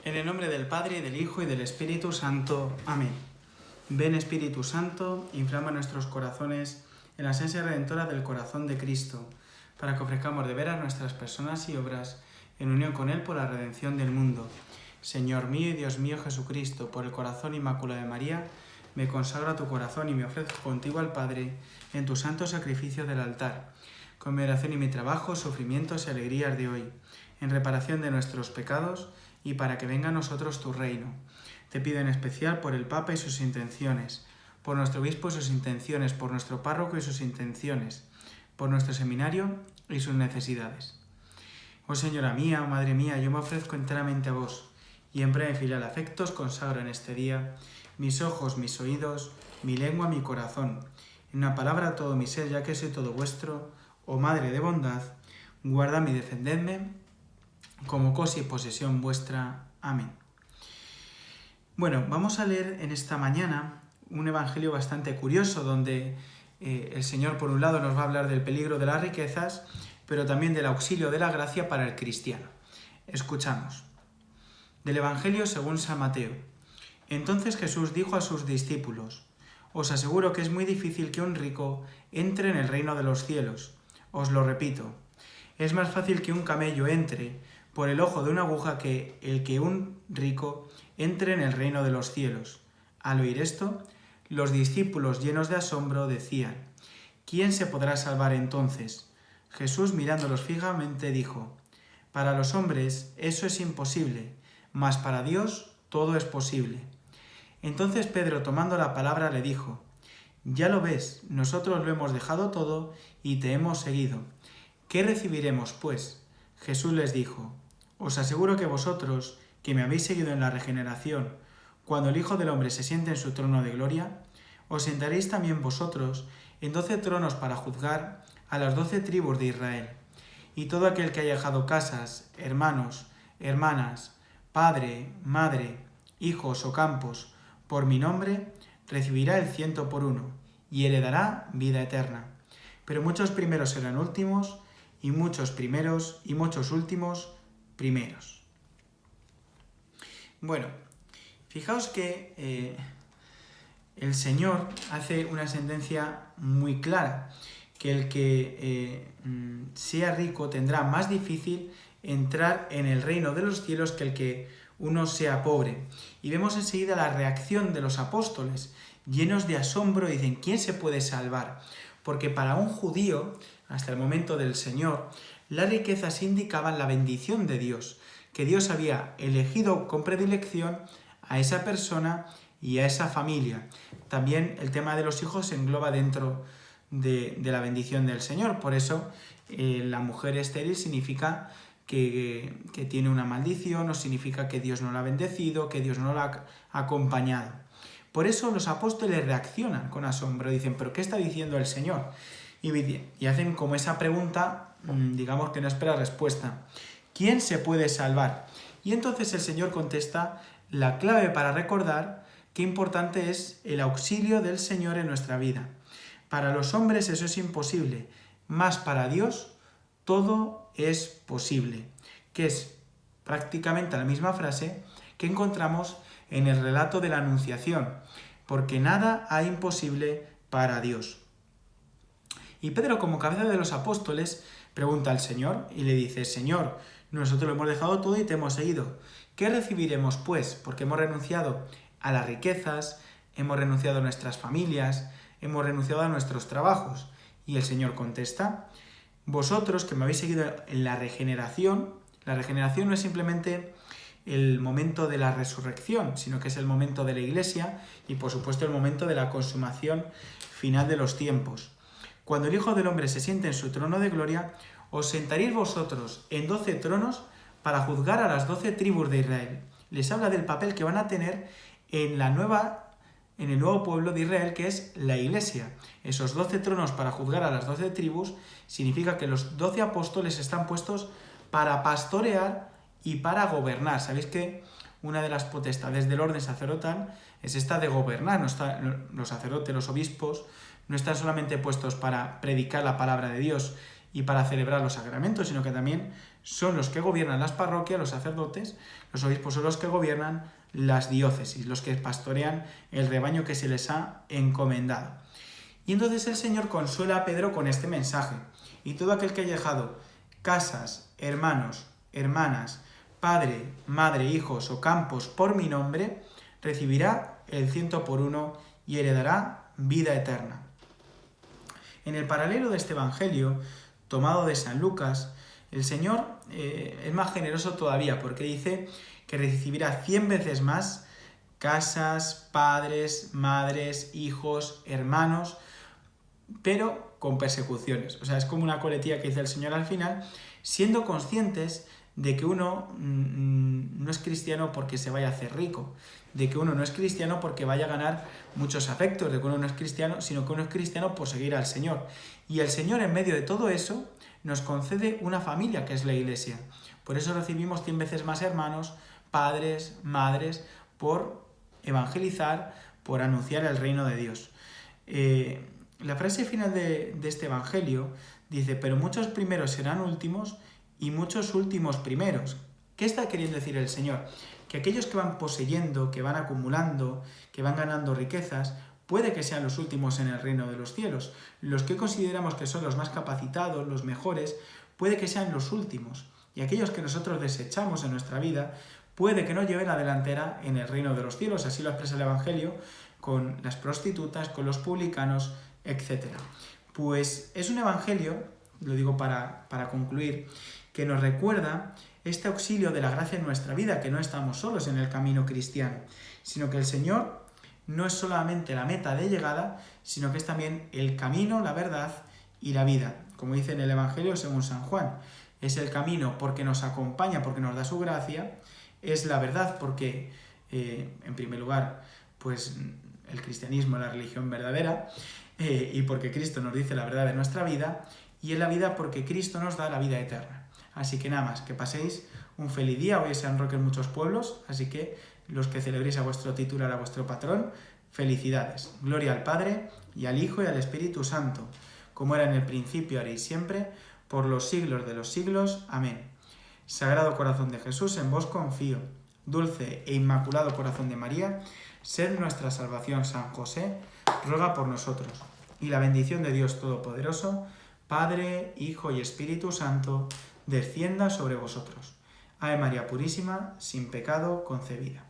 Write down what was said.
En el nombre del Padre, y del Hijo, y del Espíritu Santo. Amén. Ven, Espíritu Santo, inflama nuestros corazones en la esencia redentora del corazón de Cristo, para que ofrezcamos de veras nuestras personas y obras en unión con Él por la redención del mundo. Señor mío y Dios mío Jesucristo, por el corazón inmaculado de María, me consagro a tu corazón y me ofrezco contigo al Padre en tu santo sacrificio del altar, con mi oración y mi trabajo, sufrimientos y alegrías de hoy, en reparación de nuestros pecados y para que venga a nosotros tu reino. Te pido en especial por el Papa y sus intenciones, por nuestro obispo y sus intenciones, por nuestro párroco y sus intenciones, por nuestro seminario y sus necesidades. Oh Señora mía, oh Madre mía, yo me ofrezco enteramente a vos, y en breve filial afectos consagro en este día mis ojos, mis oídos, mi lengua, mi corazón, en una palabra todo mi ser, ya que soy todo vuestro, oh Madre de bondad, guardadme y defendedme, como cosa y posesión vuestra. Amén. Bueno, vamos a leer en esta mañana un evangelio bastante curioso, donde el Señor, por un lado, nos va a hablar del peligro de las riquezas, pero también del auxilio de la gracia para el cristiano. Escuchamos. Del Evangelio según San Mateo. Entonces Jesús dijo a sus discípulos: Os aseguro que es muy difícil que un rico entre en el reino de los cielos. Os lo repito, es más fácil que un camello entre por el ojo de una aguja que el que un rico entre en el reino de los cielos. Al oír esto, los discípulos, llenos de asombro, decían: ¿Quién se podrá salvar entonces? Jesús, mirándolos fijamente, dijo: Para los hombres eso es imposible, mas para Dios todo es posible. Entonces Pedro, tomando la palabra, le dijo: Ya lo ves, nosotros lo hemos dejado todo y te hemos seguido. ¿Qué recibiremos, pues? Jesús les dijo: Os aseguro que vosotros, que me habéis seguido en la regeneración, cuando el Hijo del Hombre se siente en su trono de gloria, os sentaréis también vosotros en 12 tronos para juzgar a las 12 tribus de Israel. Y todo aquel que haya dejado casas, hermanos, hermanas, padre, madre, hijos o campos, por mi nombre, recibirá el 100 por 1 y heredará vida eterna. Pero muchos primeros serán últimos, y muchos primeros y muchos últimos primeros. Bueno, fijaos que el Señor hace una sentencia muy clara, que el que sea rico tendrá más difícil entrar en el reino de los cielos que el que uno sea pobre. Y vemos enseguida la reacción de los apóstoles, llenos de asombro, y dicen: ¿quién se puede salvar? Porque para un judío, hasta el momento del Señor, las riquezas indicaban la bendición de Dios, que Dios había elegido con predilección a esa persona y a esa familia. También el tema de los hijos se engloba dentro de la bendición del Señor. Por eso la mujer estéril significa que tiene una maldición, o significa que Dios no la ha bendecido, que Dios no la ha acompañado. Por eso los apóstoles reaccionan con asombro, dicen: ¿pero qué está diciendo el Señor? Y hacen como esa pregunta, digamos que no espera respuesta: ¿quién se puede salvar? Y entonces el Señor contesta la clave para recordar qué importante es el auxilio del Señor en nuestra vida. Para los hombres eso es imposible, mas para Dios todo es posible, que es prácticamente la misma frase que encontramos en el relato de la Anunciación, porque nada hay imposible para Dios. Y Pedro, como cabeza de los apóstoles, pregunta al Señor y le dice: Señor, nosotros lo hemos dejado todo y te hemos seguido. ¿Qué recibiremos, pues? Porque hemos renunciado a las riquezas, hemos renunciado a nuestras familias, hemos renunciado a nuestros trabajos. Y el Señor contesta: vosotros que me habéis seguido en la regeneración no es simplemente el momento de la resurrección, sino que es el momento de la Iglesia y, por supuesto, el momento de la consumación final de los tiempos. Cuando el Hijo del Hombre se siente en su trono de gloria, os sentaréis vosotros en 12 tronos para juzgar a las 12 tribus de Israel. Les habla del papel que van a tener en el nuevo pueblo de Israel, que es la Iglesia. Esos 12 tronos para juzgar a las 12 tribus significa que los 12 apóstoles están puestos para pastorear y para gobernar. Sabéis que una de las potestades del orden sacerdotal es esta de gobernar. Los sacerdotes, los obispos, no están solamente puestos para predicar la palabra de Dios y para celebrar los sacramentos, sino que también son los que gobiernan las parroquias, los sacerdotes, los obispos son los que gobiernan las diócesis, los que pastorean el rebaño que se les ha encomendado. Y entonces el Señor consuela a Pedro con este mensaje: y todo aquel que haya dejado casas, hermanos, hermanas, padre, madre, hijos o campos por mi nombre, recibirá el 100 por 1 y heredará vida eterna. En el paralelo de este evangelio, tomado de San Lucas, el Señor es más generoso todavía, porque dice que recibirá 100 veces más casas, padres, madres, hijos, hermanos, pero con persecuciones. O sea, es como una coletilla que dice el Señor al final, siendo conscientes de que uno no es cristiano porque se vaya a hacer rico, de que uno no es cristiano porque vaya a ganar muchos afectos, de que uno no es cristiano, sino que uno es cristiano por seguir al Señor. Y el Señor, en medio de todo eso, nos concede una familia que es la Iglesia. Por eso recibimos 100 veces más hermanos, padres, madres, por evangelizar, por anunciar el reino de Dios. La frase final de este evangelio dice: pero muchos primeros serán últimos y muchos últimos primeros. ¿Qué está queriendo decir el Señor? Que aquellos que van poseyendo, que van acumulando, que van ganando riquezas, puede que sean los últimos en el reino de los cielos. Los que consideramos que son los más capacitados, los mejores, puede que sean los últimos. Y aquellos que nosotros desechamos en nuestra vida, puede que no lleven la delantera en el reino de los cielos. Así lo expresa el Evangelio con las prostitutas, con los publicanos, etc. Pues es un Evangelio, lo digo para concluir, que nos recuerda este auxilio de la gracia en nuestra vida, que no estamos solos en el camino cristiano, sino que el Señor no es solamente la meta de llegada, sino que es también el camino, la verdad y la vida. Como dice en el Evangelio según San Juan, es el camino porque nos acompaña, porque nos da su gracia, es la verdad porque, en primer lugar, pues el cristianismo es la religión verdadera, y porque Cristo nos dice la verdad de nuestra vida, y es la vida porque Cristo nos da la vida eterna. Así que nada más, que paséis un feliz día. Hoy es San Roque en muchos pueblos, así que los que celebréis a vuestro titular, a vuestro patrón, felicidades. Gloria al Padre, y al Hijo, y al Espíritu Santo, como era en el principio, ahora y siempre, por los siglos de los siglos. Amén. Sagrado Corazón de Jesús, en vos confío. Dulce e Inmaculado Corazón de María, sed nuestra salvación. San José, ruega por nosotros. Y la bendición de Dios Todopoderoso, Padre, Hijo y Espíritu Santo, descienda sobre vosotros. Ave María Purísima, sin pecado concebida.